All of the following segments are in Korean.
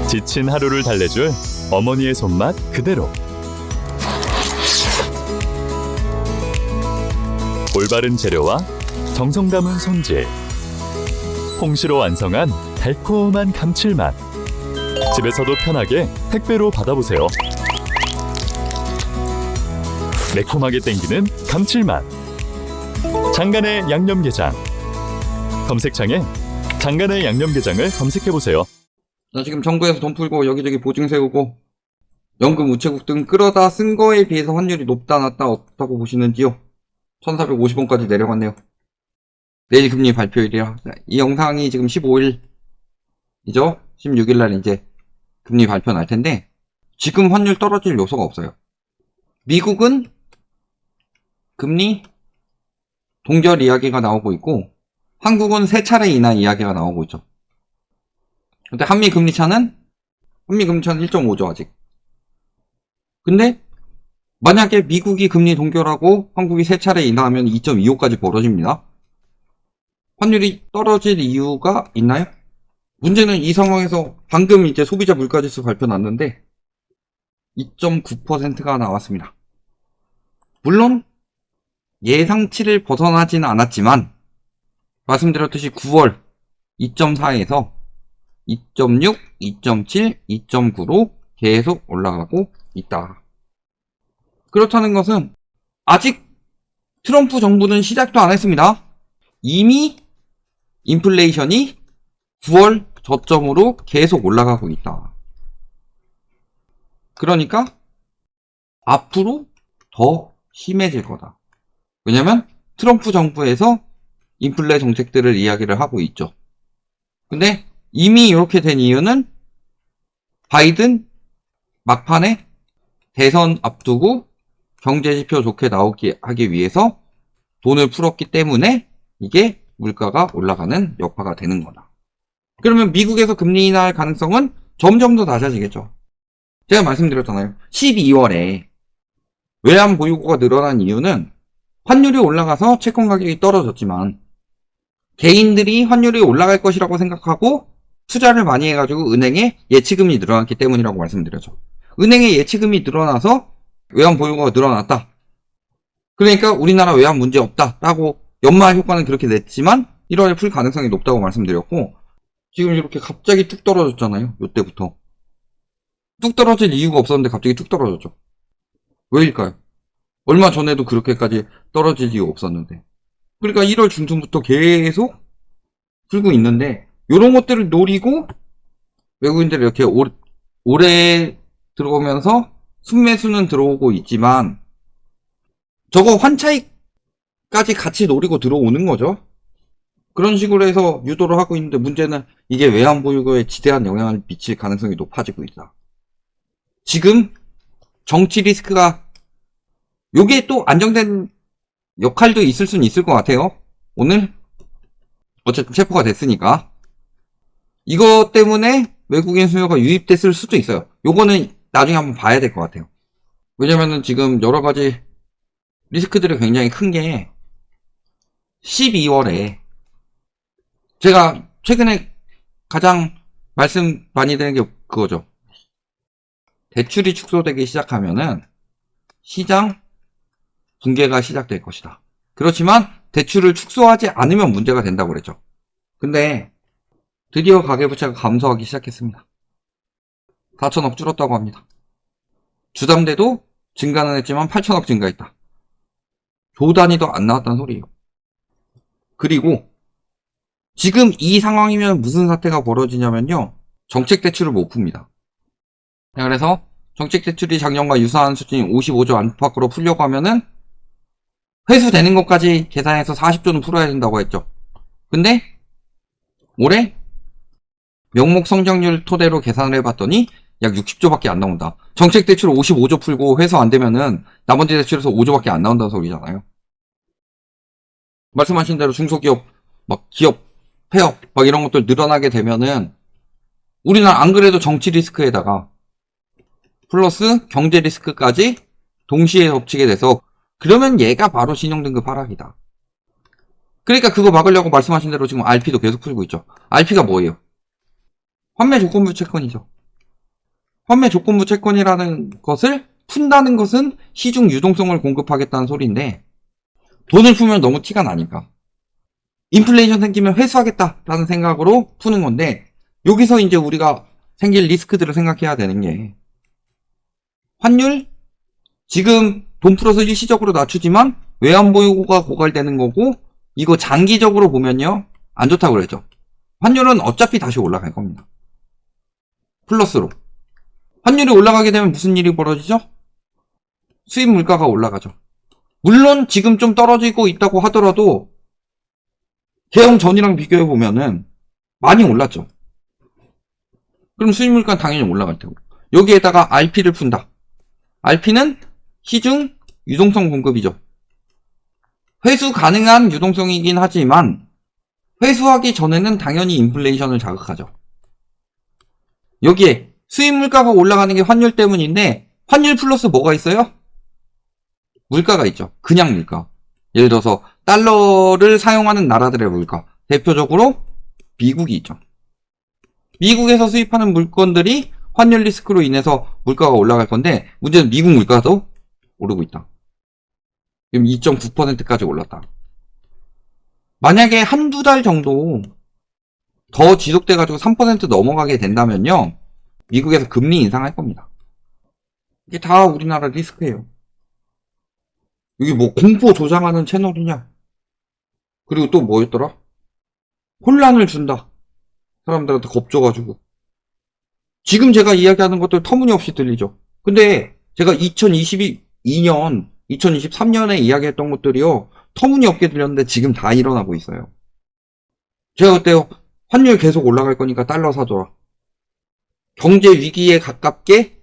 지친 하루를 달래줄 어머니의 손맛 그대로. 올바른 재료와 정성 담은 손질. 홍시로 완성한 달콤한 감칠맛. 집에서도 편하게 택배로 받아보세요. 매콤하게 땡기는 감칠맛. 장간의 양념게장. 검색창에 장간의 양념게장을 검색해보세요. 자, 지금 정부에서 돈 풀고 여기저기 보증 세우고 연금 우체국 등 끌어다 쓴 거에 비해서 환율이 높다 낮다 어떻다고 보시는지요? 1450원까지 내려갔네요. 내일 금리 발표일이라. 이 영상이 지금 15일이죠? 16일날 이제 금리 발표 날 텐데 지금 환율 떨어질 요소가 없어요. 미국은 금리 동결 이야기가 나오고 있고 한국은 3차례 인하 이야기가 나오고 있죠. 근데 한미 금리 차는 1.5죠 아직. 근데 만약에 미국이 금리 동결하고 한국이 3차례 인하하면 2.25까지 벌어집니다. 환율이 떨어질 이유가 있나요? 문제는 이 상황에서 방금 이제 소비자 물가지수 발표 났는데 2.9%가 나왔습니다. 물론 예상치를 벗어나지는 않았지만 말씀드렸듯이 9월 2.4에서 2.6, 2.7, 2.9로 계속 올라가고 있다. 그렇다는 것은 아직 트럼프 정부는 시작도 안 했습니다. 이미 인플레이션이 9월 저점으로 계속 올라가고 있다. 그러니까 앞으로 더 심해질 거다. 왜냐면 트럼프 정부에서 인플레 정책들을 이야기를 하고 있죠. 근데 이미 이렇게 된 이유는 바이든 막판에 대선 앞두고 경제지표 좋게 나오게 하기 위해서 돈을 풀었기 때문에 이게 물가가 올라가는 여파가 되는 거다. 그러면 미국에서 금리 인하할 가능성은 점점 더 낮아지겠죠. 제가 말씀드렸잖아요. 12월에 외환 보유고가 늘어난 이유는 환율이 올라가서 채권 가격이 떨어졌지만 개인들이 환율이 올라갈 것이라고 생각하고 투자를 많이 해가지고 은행에 예치금이 늘어났기 때문이라고 말씀드렸죠. 은행에 예치금이 늘어나서 외환 보유고가 늘어났다. 그러니까 우리나라 외환 문제 없다 라고 연말 효과는 그렇게 냈지만 1월에 풀 가능성이 높다고 말씀드렸고 지금 이렇게 갑자기 뚝 떨어졌잖아요. 이때부터. 뚝 떨어질 이유가 없었는데 갑자기 뚝 떨어졌죠. 왜일까요? 얼마 전에도 그렇게까지 떨어질 이유가 없었는데. 그러니까 1월 중순부터 계속 풀고 있는데 이런 것들을 노리고 외국인들이 이렇게 오래 들어오면서 순매수는 들어오고 있지만 저거 환차익까지 같이 노리고 들어오는 거죠. 그런 식으로 해서 유도를 하고 있는데 문제는 이게 외환 보유고에 지대한 영향을 미칠 가능성이 높아지고 있다. 지금 정치 리스크가 요게 또 안정된 역할도 있을 수는 있을 것 같아요. 오늘 어쨌든 체포가 됐으니까 이것 때문에 외국인 수요가 유입됐을 수도 있어요. 요거는 나중에 한번 봐야 될 것 같아요. 왜냐면은 지금 여러 가지 리스크들이 굉장히 큰 게 12월에 제가 최근에 가장 말씀 많이 드는 게 그거죠. 대출이 축소되기 시작하면은 시장 붕괴가 시작될 것이다. 그렇지만 대출을 축소하지 않으면 문제가 된다고 그랬죠. 근데 드디어 가계부채가 감소하기 시작했습니다. 4천억 줄었다고 합니다. 주담대도 증가는 했지만 8천억 증가했다. 조 단위도 안 나왔다는 소리예요. 그리고 지금 이 상황이면 무슨 사태가 벌어지냐면요. 정책 대출을 못 풉니다. 그래서 정책 대출이 작년과 유사한 수준인 55조 안팎으로 풀려고 하면은 회수되는 것까지 계산해서 40조는 풀어야 된다고 했죠. 근데 올해 명목 성장률 토대로 계산을 해봤더니 약 60조밖에 안 나온다. 정책 대출 55조 풀고 회수 안 되면은 나머지 대출에서 5조밖에 안 나온다는 소리잖아요. 말씀하신 대로 중소기업, 막 기업, 폐업, 막 이런 것들 늘어나게 되면은 우리나라 안 그래도 정치 리스크에다가 플러스 경제 리스크까지 동시에 겹치게 돼서 그러면 얘가 바로 신용등급 하락이다. 그러니까 그거 막으려고 말씀하신 대로 지금 RP도 계속 풀고 있죠. RP가 뭐예요? 환매 조건부 채권이죠. 판매 조건부 채권이라는 것을 푼다는 것은 시중 유동성을 공급하겠다는 소리인데 돈을 풀면 너무 티가 나니까 인플레이션 생기면 회수하겠다라는 생각으로 푸는 건데 여기서 이제 우리가 생길 리스크들을 생각해야 되는 게 환율 지금 돈 풀어서 일시적으로 낮추지만 외환보유고가 고갈되는 거고 이거 장기적으로 보면요 안 좋다고 그랬죠. 환율은 어차피 다시 올라갈 겁니다. 플러스로 환율이 올라가게 되면 무슨 일이 벌어지죠? 수입 물가가 올라가죠. 물론 지금 좀 떨어지고 있다고 하더라도 개헌 전이랑 비교해 보면은 많이 올랐죠. 그럼 수입 물가는 당연히 올라갈 테고 여기에다가 RP를 푼다. RP는 시중 유동성 공급이죠. 회수 가능한 유동성이긴 하지만 회수하기 전에는 당연히 인플레이션을 자극하죠. 여기에 수입 물가가 올라가는 게 환율 때문인데 환율 플러스 뭐가 있어요? 물가가 있죠. 그냥 물가. 예를 들어서 달러를 사용하는 나라들의 물가. 대표적으로 미국이 있죠. 미국에서 수입하는 물건들이 환율 리스크로 인해서 물가가 올라갈 건데 문제는 미국 물가도 오르고 있다. 지금 2.9%까지 올랐다. 만약에 한두 달 정도 더 지속돼가지고 3% 넘어가게 된다면요. 미국에서 금리 인상할 겁니다. 이게 다 우리나라 리스크예요. 이게 뭐 공포 조장하는 채널이냐? 그리고 또 뭐였더라? 혼란을 준다. 사람들한테 겁줘가지고. 지금 제가 이야기하는 것들 터무니없이 들리죠. 근데 제가 2022년, 2023년에 이야기했던 것들이요. 터무니없게 들렸는데 지금 다 일어나고 있어요. 제가 그때 환율 계속 올라갈 거니까 달러 사줘라. 경제 위기에 가깝게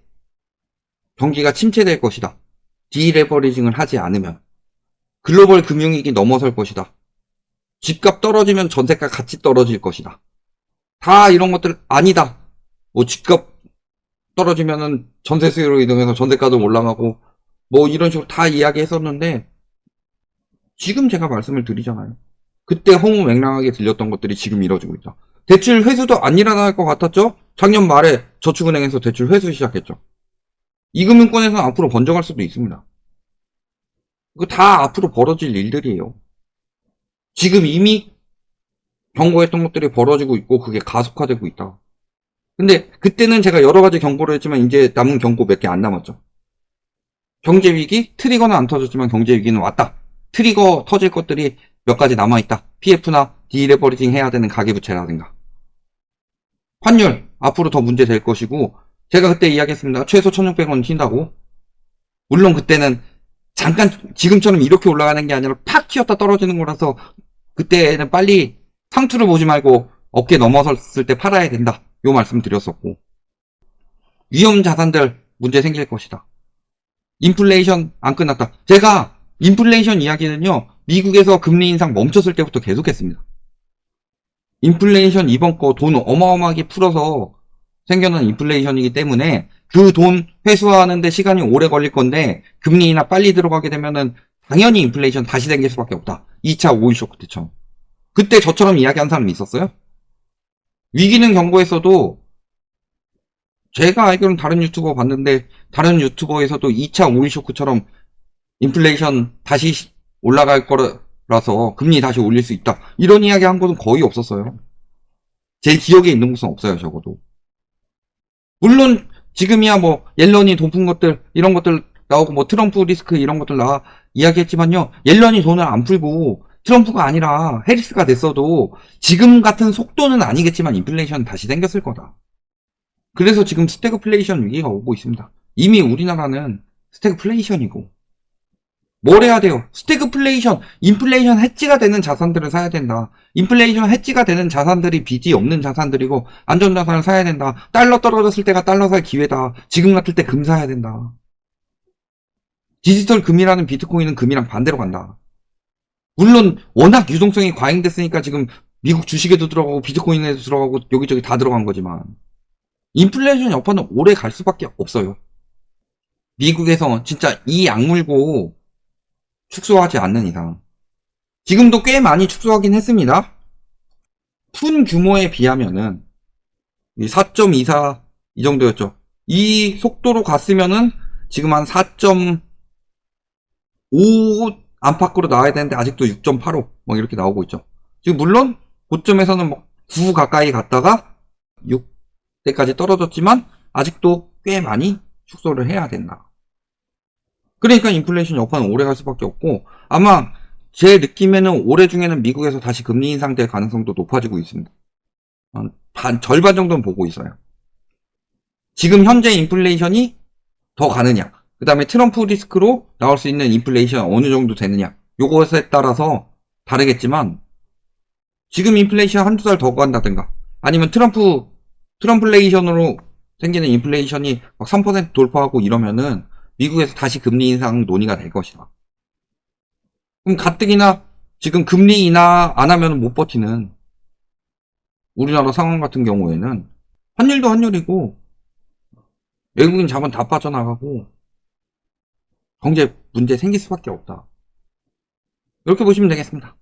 경기가 침체될 것이다. 디레버리징을 하지 않으면 글로벌 금융위기 넘어설 것이다. 집값 떨어지면 전세가 같이 떨어질 것이다. 다 이런 것들 아니다. 뭐 집값 떨어지면은 전세 수요로 이동해서 전세가도 올라가고 뭐 이런 식으로 다 이야기했었는데 지금 제가 말씀을 드리잖아요. 그때 허무맹랑하게 들렸던 것들이 지금 이뤄지고 있다. 대출 회수도 안 일어날 것 같았죠? 작년 말에 저축은행에서 대출 회수 시작했죠. 이금융권에서는 앞으로 번져갈 수도 있습니다. 이거 다 앞으로 벌어질 일들이에요. 지금 이미 경고했던 것들이 벌어지고 있고 그게 가속화되고 있다. 근데 그때는 제가 여러 가지 경고를 했지만 이제 남은 경고 몇 개 안 남았죠. 경제위기, 트리거는 안 터졌지만 경제위기는 왔다. 트리거 터질 것들이 몇 가지 남아있다. PF나 디레버리징 해야 되는 가계부채라든가. 환율, 앞으로 더 문제 될 것이고 제가 그때 이야기했습니다. 최소 1,600원 튄다고. 물론 그때는 잠깐 지금처럼 이렇게 올라가는 게 아니라 팍 튀었다 떨어지는 거라서 그때는 빨리 상투를 보지 말고 어깨 넘어섰을 때 팔아야 된다. 요 말씀 드렸었고 위험 자산들 문제 생길 것이다. 인플레이션 안 끝났다. 제가 인플레이션 이야기는요. 미국에서 금리 인상 멈췄을 때부터 계속했습니다. 인플레이션 이번 거 돈 어마어마하게 풀어서 생겨난 인플레이션이기 때문에 그 돈 회수하는데 시간이 오래 걸릴 건데 금리나 빨리 들어가게 되면은 당연히 인플레이션 다시 생길 수밖에 없다. 2차 오일 쇼크 때처럼. 그때 저처럼 이야기한 사람이 있었어요? 위기는 경고했어도 제가 알기로는 다른 유튜버 봤는데 다른 유튜버에서도 2차 오일 쇼크처럼 인플레이션 다시 올라갈 거라서 금리 다시 올릴 수 있다. 이런 이야기 한 것은 거의 없었어요. 제 기억에 있는 곳은 없어요, 적어도. 물론 지금이야 뭐 옐런이 돈 푼 것들 이런 것들 나오고 뭐 트럼프 리스크 이런 것들 이야기했지만요. 옐런이 돈을 안 풀고 트럼프가 아니라 해리스가 됐어도 지금 같은 속도는 아니겠지만 인플레이션 다시 생겼을 거다. 그래서 지금 스태그플레이션 위기가 오고 있습니다. 이미 우리나라는 스태그플레이션이고 뭘 해야 돼요? 스태그플레이션, 인플레이션 해지가 되는 자산들을 사야 된다. 인플레이션 해지가 되는 자산들이 빚이 없는 자산들이고 안전자산을 사야 된다. 달러 떨어졌을 때가 달러 살 기회다. 지금 같을 때 금 사야 된다. 디지털 금이라는 비트코인은 금이랑 반대로 간다. 물론 워낙 유동성이 과잉됐으니까 지금 미국 주식에도 들어가고 비트코인에도 들어가고 여기저기 다 들어간 거지만 인플레이션 여파는 오래 갈 수밖에 없어요. 미국에서 진짜 이 악물고 축소하지 않는 이상. 지금도 꽤 많이 축소하긴 했습니다. 푼 규모에 비하면은 4.24 이 정도였죠. 이 속도로 갔으면은 지금 한 4.5 안팎으로 나와야 되는데 아직도 6.85 막 이렇게 나오고 있죠. 지금 물론 고점에서는 막 9 가까이 갔다가 6대까지 떨어졌지만 아직도 꽤 많이 축소를 해야 된다. 그러니까 인플레이션 여파는 오래 갈 수밖에 없고, 아마 제 느낌에는 올해 중에는 미국에서 다시 금리 인상될 가능성도 높아지고 있습니다. 절반 정도는 보고 있어요. 지금 현재 인플레이션이 더 가느냐, 그 다음에 트럼프 리스크로 나올 수 있는 인플레이션 어느 정도 되느냐, 요것에 따라서 다르겠지만, 지금 인플레이션 한두 달 더 간다든가, 아니면 트럼플레이션으로 생기는 인플레이션이 막 3% 돌파하고 이러면은 미국에서 다시 금리 인상 논의가 될 것이다. 그럼 가뜩이나 지금 금리 인하 안 하면 못 버티는 우리나라 상황 같은 경우에는 환율도 환율이고 외국인 자본 다 빠져나가고 경제 문제 생길 수밖에 없다. 이렇게 보시면 되겠습니다.